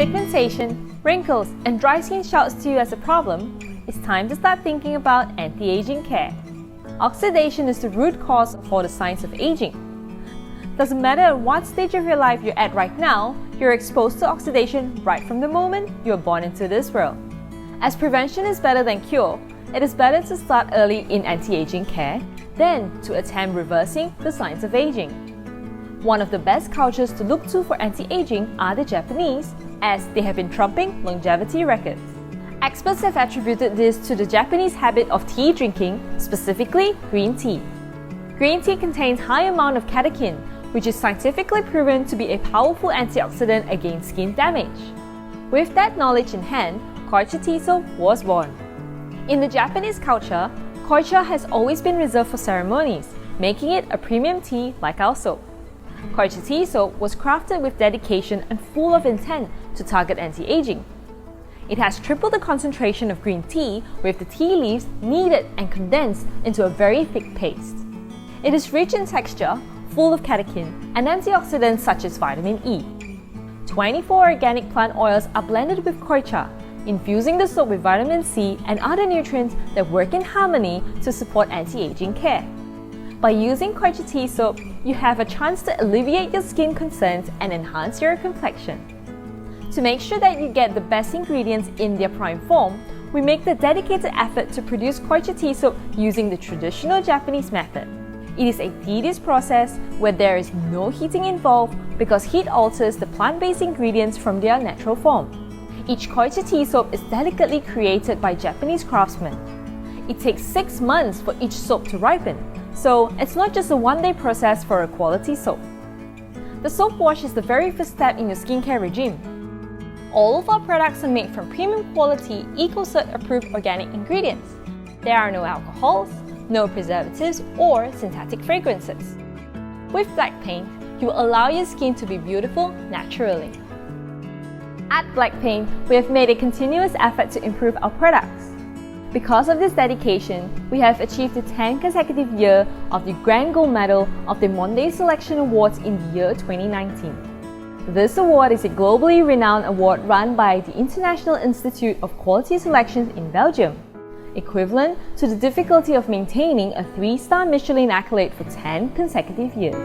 pigmentation, wrinkles, and dry skin shouts to you as a problem, it's time to start thinking about anti-aging care. Oxidation is the root cause of all the signs of aging. Doesn't matter at what stage of your life you're at right now, you're exposed to oxidation right from the moment you're born into this world. As prevention is better than cure, it is better to start early in anti-aging care than to attempt reversing the signs of aging. One of the best cultures to look to for anti-aging are the Japanese, as they have been trumping longevity records. Experts have attributed this to the Japanese habit of tea drinking, specifically green tea. Green tea contains high amount of catechin, which is scientifically proven to be a powerful antioxidant against skin damage. With that knowledge in hand, KOICHA Tea Soap was born. In the Japanese culture, KOICHA has always been reserved for ceremonies, making it a premium tea like our soap. KOICHA Tea Soap was crafted with dedication and full of intent to target anti-aging. It has triple the concentration of green tea with the tea leaves kneaded and condensed into a very thick paste. It is rich in texture, full of catechin and antioxidants such as vitamin E. 24 organic plant oils are blended with KOICHA, infusing the soap with vitamin C and other nutrients that work in harmony to support anti-aging care. By using KOICHA Tea Soap, you have a chance to alleviate your skin concerns and enhance your complexion. To make sure that you get the best ingredients in their prime form, we make the dedicated effort to produce KOICHA Tea Soap using the traditional Japanese method. It is a tedious process where there is no heating involved because heat alters the plant-based ingredients from their natural form. Each KOICHA Tea Soap is delicately created by Japanese craftsmen. It takes 6 months for each soap to ripen, so it's not just a one-day process for a quality soap. The soap wash is the very first step in your skincare regime. All of our products are made from premium quality, EcoCert approved organic ingredients. There are no alcohols, no preservatives or synthetic fragrances. With black paint, you will allow your skin to be beautiful naturally. At Black Paint, we have made a continuous effort to improve our products. Because of this dedication, we have achieved the 10th consecutive year of the Grand Gold Medal of the Monday Selection Awards in the year 2019. This award is a globally renowned award run by the International Institute of Quality Selections in Belgium, equivalent to the difficulty of maintaining a 3-star Michelin accolade for 10 consecutive years.